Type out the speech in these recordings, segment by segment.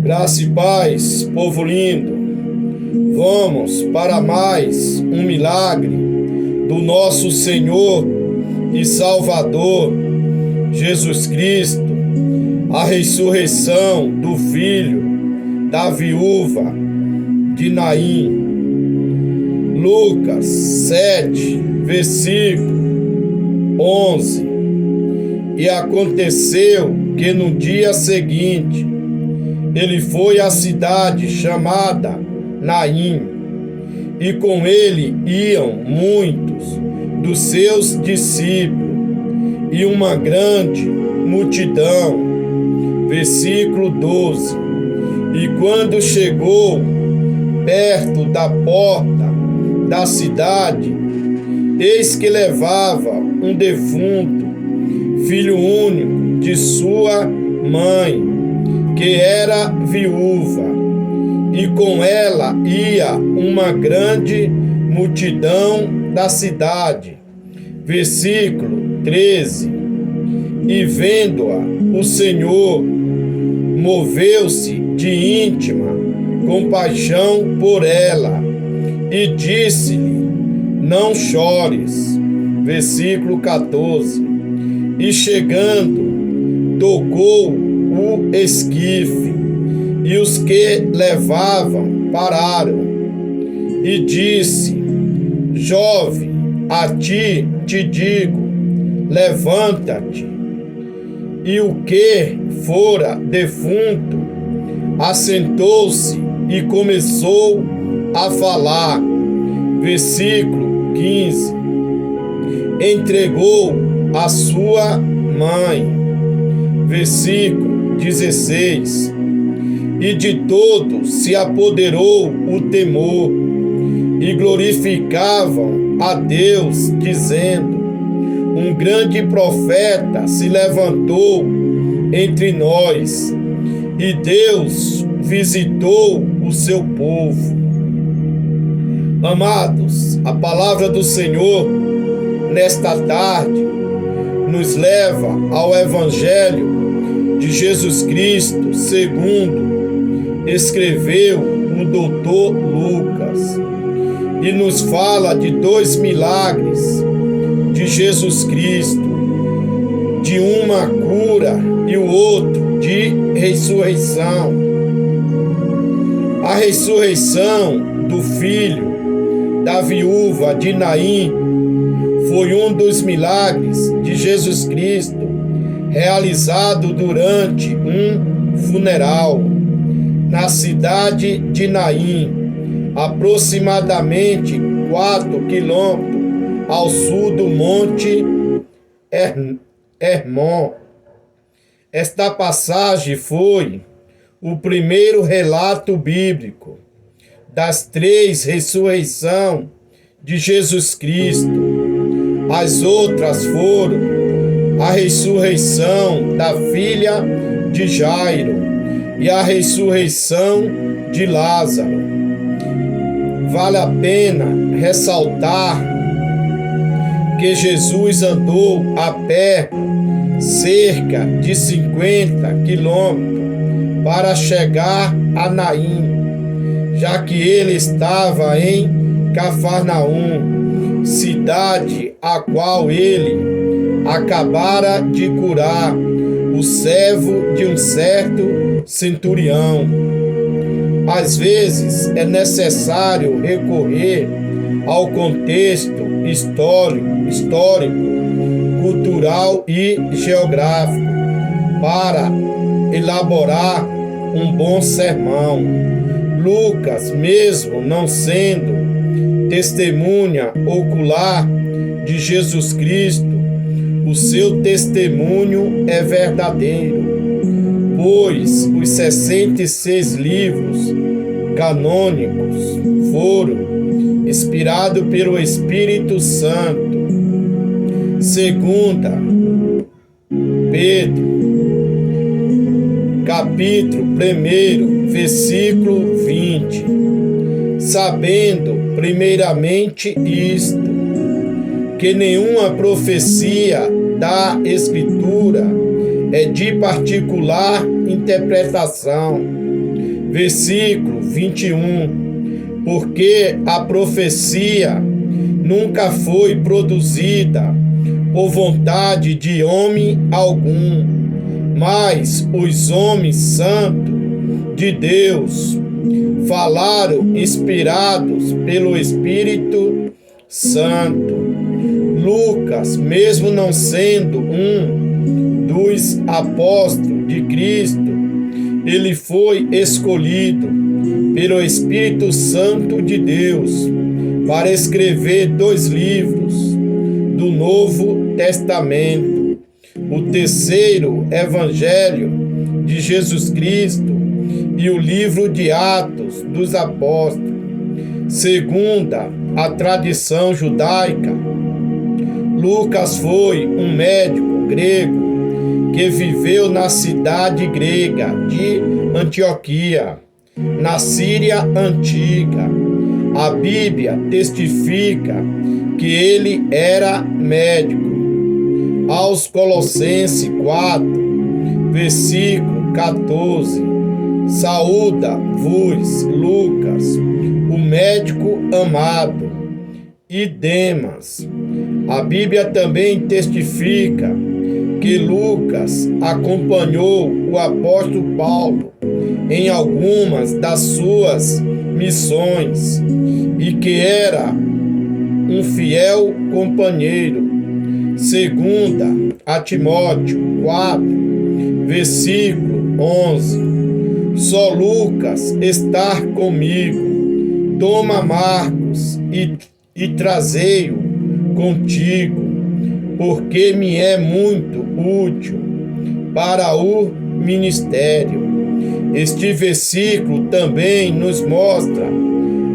Graça e paz, povo lindo. Vamos para mais um milagre do nosso Senhor e Salvador Jesus Cristo, a ressurreição do filho da viúva de Naim. Lucas 7, versículo 11. E aconteceu que no dia seguinte ele foi à cidade chamada Naim, e com ele iam muitos dos seus discípulos e uma grande multidão. Versículo 12. E quando chegou perto da porta da cidade, eis que levava um defunto, filho único de sua mãe, que era viúva, e com ela ia uma grande multidão da cidade. Versículo 13. E vendo-a, o Senhor moveu-se de íntima compaixão por ela e disse-lhe: não chores. Versículo 14. E chegando, tocou o esquife, e os que levavam pararam, e disse: jovem, a ti te digo, levanta-te. E o que fora defunto assentou-se e começou a falar. Versículo 15. Entregou a sua mãe. Versículo 16. E de todos se apoderou o temor, e glorificavam a Deus, dizendo: um grande profeta se levantou entre nós, e Deus visitou o seu povo. Amados, a palavra do Senhor nesta tarde nos leva ao Evangelho de Jesus Cristo, segundo escreveu o doutor Lucas, e nos fala de dois milagres de Jesus Cristo, de uma cura e o outro de ressurreição. A ressurreição do filho da viúva de Naim foi um dos milagres de Jesus Cristo realizado durante um funeral na cidade de Naim, aproximadamente 4 quilômetros ao sul do Monte Hermon. Esta passagem foi o primeiro relato bíblico das 3 ressurreições de Jesus Cristo. As outras foram a ressurreição da filha de Jairo e a ressurreição de Lázaro. Vale a pena ressaltar que Jesus andou a pé cerca de 50 quilômetros para chegar a Naim, já que ele estava em Cafarnaum, cidade a qual ele acabara de curar o servo de um certo centurião. Às vezes é necessário recorrer ao contexto histórico, cultural e geográfico para elaborar um bom sermão. Lucas, mesmo não sendo testemunha ocular de Jesus Cristo, o seu testemunho é verdadeiro, pois os 66 livros canônicos foram inspirados pelo Espírito Santo. Segunda Pedro, capítulo 1, versículo 20. Sabendo primeiramente isto, que nenhuma profecia da Escritura é de particular interpretação. Versículo 21. Porque a profecia nunca foi produzida por vontade de homem algum, mas os homens santos de Deus falaram inspirados pelo Espírito Santo. Lucas, mesmo não sendo um dos apóstolos de Cristo, ele foi escolhido pelo Espírito Santo de Deus para escrever 2 livros do Novo Testamento: o terceiro Evangelho de Jesus Cristo e o livro de Atos dos Apóstolos. Segunda a tradição judaica, Lucas foi um médico grego que viveu na cidade grega de Antioquia, na Síria Antiga. A Bíblia testifica que ele era médico. Aos Colossenses 4, versículo 14, saúda-vos Lucas, o médico amado, e Demas. A Bíblia também testifica que Lucas acompanhou o apóstolo Paulo em algumas das suas missões e que era um fiel companheiro. Segunda a Timóteo 4, versículo 11. Só Lucas está comigo. Toma Marcos e trazei-o contigo, porque me é muito útil para o ministério. Este versículo também nos mostra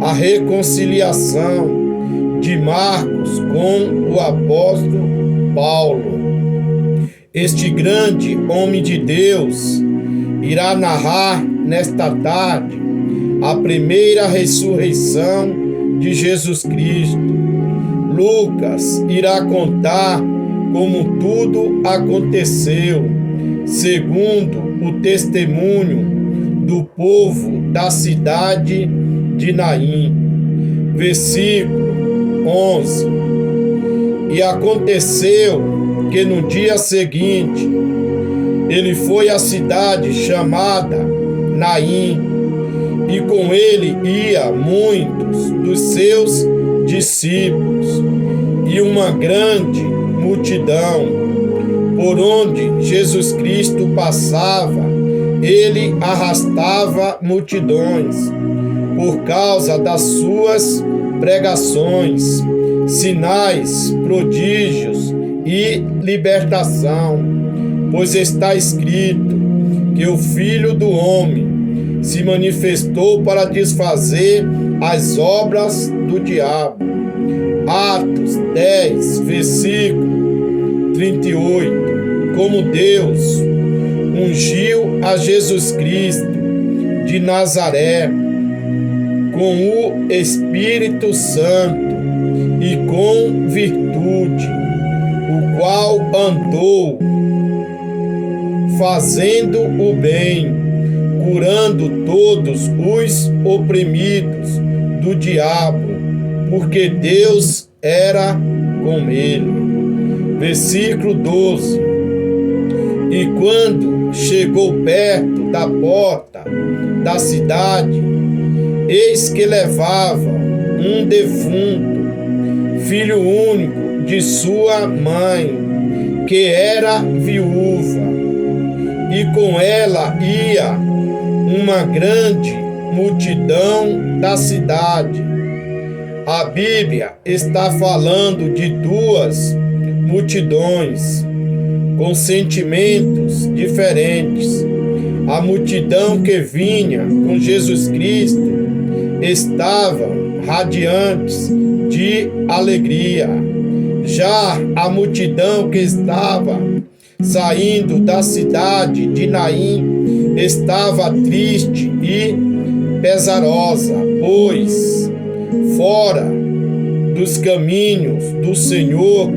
a reconciliação de Marcos com o apóstolo Paulo. Este grande homem de Deus irá narrar nesta tarde a primeira ressurreição de Jesus Cristo. Lucas irá contar como tudo aconteceu, segundo o testemunho do povo da cidade de Naim. Versículo 11. E aconteceu que no dia seguinte ele foi à cidade chamada Naim, e com ele ia muitos dos seus discípulos e uma grande multidão. Por onde Jesus Cristo passava, ele arrastava multidões por causa das suas pregações, sinais, prodígios e libertação, pois está escrito que o Filho do Homem se manifestou para desfazer as obras do diabo. Atos 10, versículo 38. Como Deus ungiu a Jesus Cristo de Nazaré com o Espírito Santo e com virtude, o qual andou fazendo o bem, curando todos os oprimidos do diabo, porque Deus era com ele. Versículo 12. E quando chegou perto da porta da cidade, eis que levava um defunto, filho único de sua mãe, que era viúva, e com ela ia uma grande multidão da cidade. A Bíblia está falando de 2 multidões com sentimentos diferentes. A multidão que vinha com Jesus Cristo estava radiantes de alegria. Já a multidão que estava saindo da cidade de Naim estava triste e pesarosa, pois fora dos caminhos do Senhor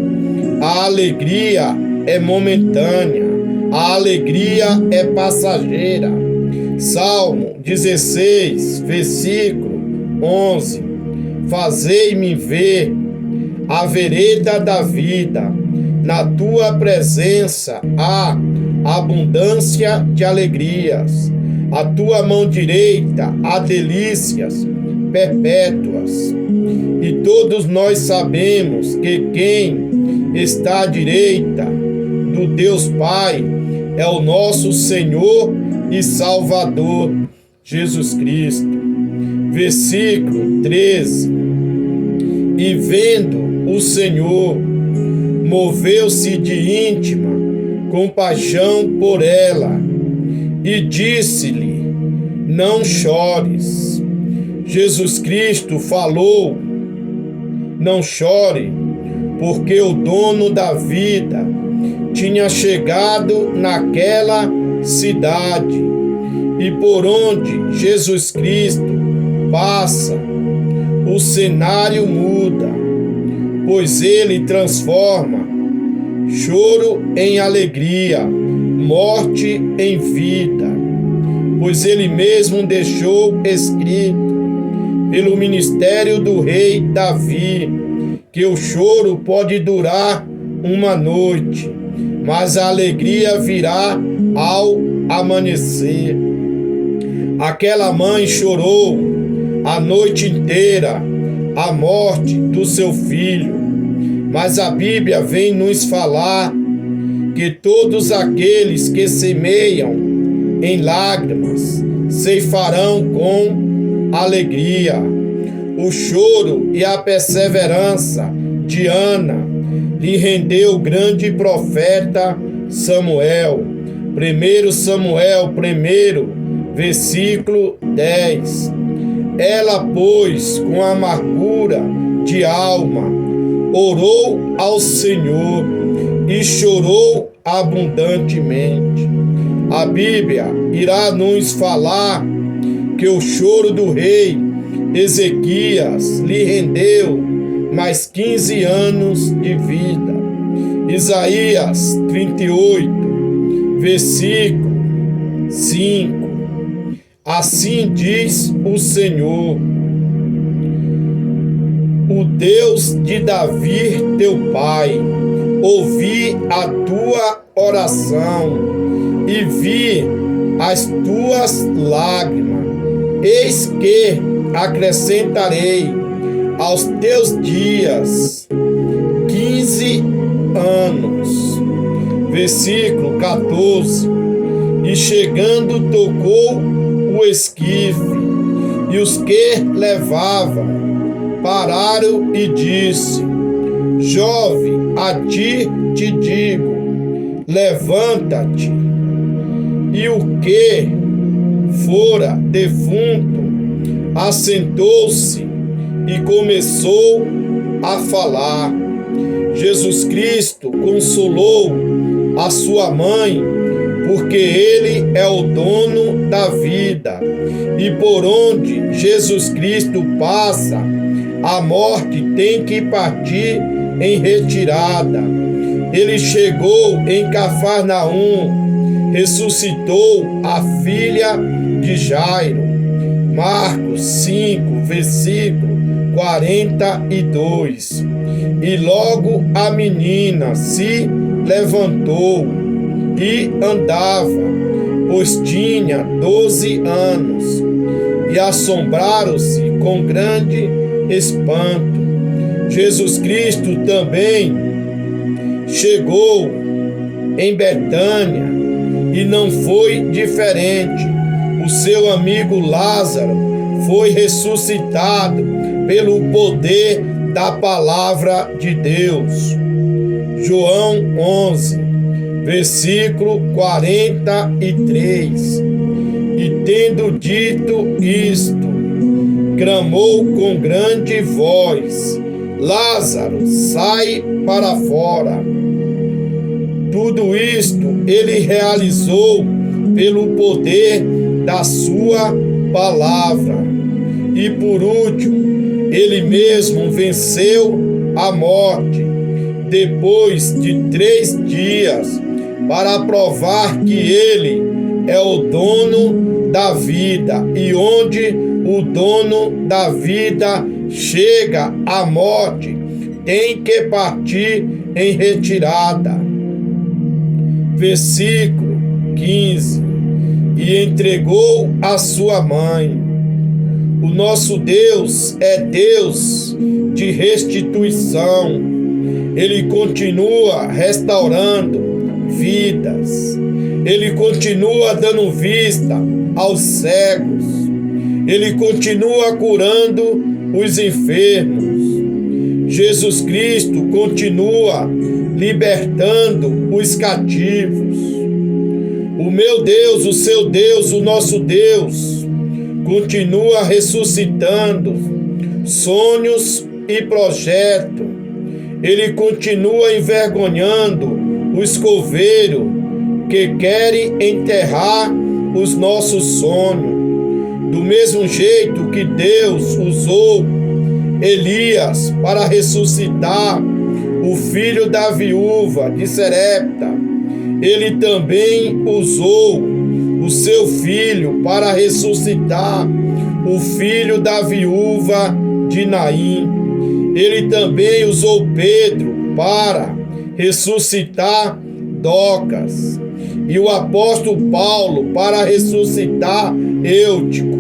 a alegria é momentânea, a alegria é passageira. Salmo 16, versículo 11. Fazei-me ver a vereda da vida, na tua presença há abundância de alegrias, a tua mão direita há delícias perpétuas. E todos nós sabemos que quem está à direita do Deus Pai é o nosso Senhor e Salvador, Jesus Cristo. Versículo 13. E vendo o Senhor, moveu-se de íntima compaixão por ela e disse-lhe: não chores. Jesus Cristo falou: não chore, porque o dono da vida tinha chegado naquela cidade. E por onde Jesus Cristo passa, o cenário muda, pois ele transforma choro em alegria, morte em vida, pois ele mesmo deixou escrito pelo ministério do rei Davi que o choro pode durar uma noite, mas a alegria virá ao amanhecer. Aquela mãe chorou a noite inteira a morte do seu filho, mas a Bíblia vem nos falar que todos aqueles que semeiam em lágrimas ceifarão com alegria. O choro e a perseverança de Ana lhe rendeu o grande profeta Samuel. 1 Samuel 1, versículo 10. Ela, pois, com amargura de alma, orou ao Senhor e chorou abundantemente. A Bíblia irá nos falar que o choro do rei Ezequias lhe rendeu mais 15 anos de vida. Isaías 38, versículo 5. Assim diz o Senhor, o Deus de Davi, teu pai: ouvi a tua oração e vi as tuas lágrimas. Eis que acrescentarei aos teus dias 15 anos. Versículo 14. E chegando tocou o esquife, e os que levavam pararam e disse: jovem, a ti te digo, levanta-te. E o que fora defunto assentou-se e começou a falar. Jesus Cristo consolou a sua mãe, porque ele é o dono da vida, e por onde Jesus Cristo passa, a morte tem que partir em retirada. Ele chegou em Cafarnaum, ressuscitou a filha de Jairo. Marcos 5, versículo 42. E logo a menina se levantou e andava, pois tinha 12 anos, e assombraram-se com grande espanto. Jesus Cristo também chegou em Betânia e não foi diferente. O seu amigo Lázaro foi ressuscitado pelo poder da palavra de Deus. João 11, versículo 43. E tendo dito isto, clamou com grande voz: Lázaro, sai para fora. Tudo isto ele realizou pelo poder da sua palavra. E por último, ele mesmo venceu a morte. Depois de 3 dias, para provar que Ele é o dono da vida, e onde o dono da vida chega à morte, tem que partir em retirada. Versículo 15: e entregou a sua mãe. O nosso Deus é Deus de restituição. Ele continua restaurando vidas. Ele continua dando vista aos cegos. Ele continua curando os enfermos. Jesus Cristo continua libertando os cativos. O meu Deus, o seu Deus, o nosso Deus, continua ressuscitando sonhos e projetos. Ele continua envergonhando os coveiros que querem enterrar os nossos sonhos. Do mesmo jeito que Deus usou Elias para ressuscitar o filho da viúva de Serepta, Ele também usou o seu filho para ressuscitar o filho da viúva de Naim. Ele também usou Pedro para ressuscitar Docas, e o apóstolo Paulo para ressuscitar Eutico,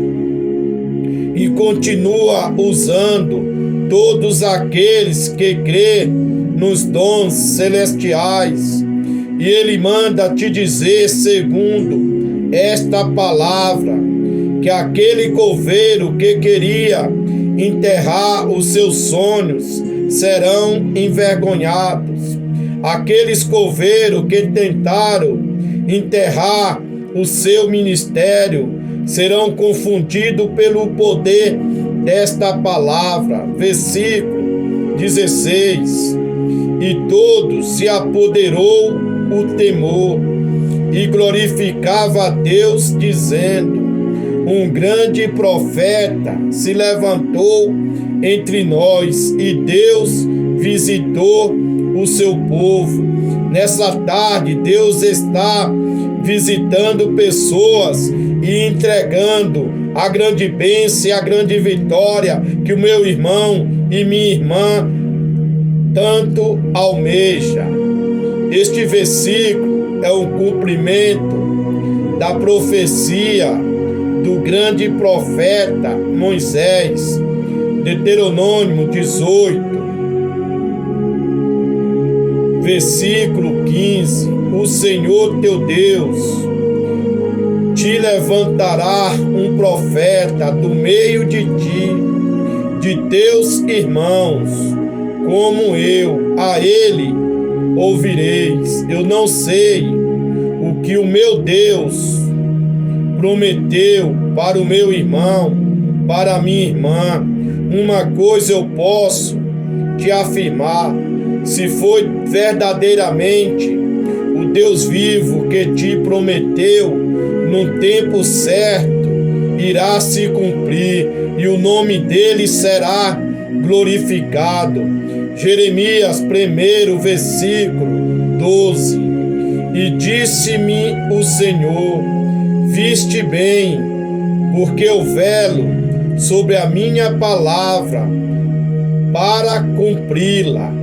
e continua usando todos aqueles que crêem nos dons celestiais. E ele manda te dizer, segundo esta palavra, que aquele coveiro que queria enterrar os seus sonhos serão envergonhados. Aqueles coveiros que tentaram enterrar o seu ministério serão confundidos pelo poder desta palavra. Versículo 16: e todos se apoderou o temor, e glorificava a Deus, dizendo: um grande profeta se levantou entre nós, e Deus visitou o seu povo. Nessa tarde, Deus está visitando pessoas e entregando a grande bênção e a grande vitória que o meu irmão e minha irmã tanto almeja. Este versículo é o cumprimento da profecia do grande profeta Moisés. Deuteronômio 18, versículo 15: o Senhor teu Deus te levantará um profeta do meio de ti, de teus irmãos, como eu, a ele ouvireis. Eu não sei o que o meu Deus prometeu para o meu irmão, para a minha irmã. Uma coisa eu posso te afirmar: se foi verdadeiramente o Deus vivo que te prometeu, no tempo certo irá se cumprir, e o nome dele será glorificado. Jeremias 1, versículo 12: e disse-me o Senhor: viste bem, porque eu velo sobre a minha palavra para cumpri-la.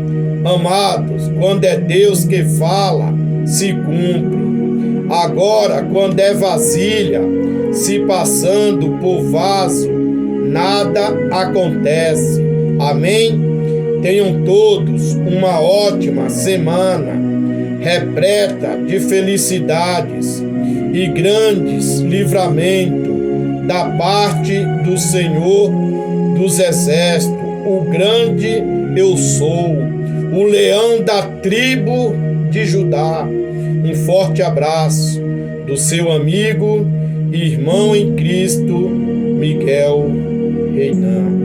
Amados, quando é Deus que fala, se cumpre. Agora, quando é vasilha se passando por vaso, nada acontece. Amém? Tenham todos uma ótima semana, repleta de felicidades e grandes livramentos da parte do Senhor dos Exércitos, o grande eu sou, o leão da tribo de Judá. Um forte abraço do seu amigo e irmão em Cristo, Miguel Reinan.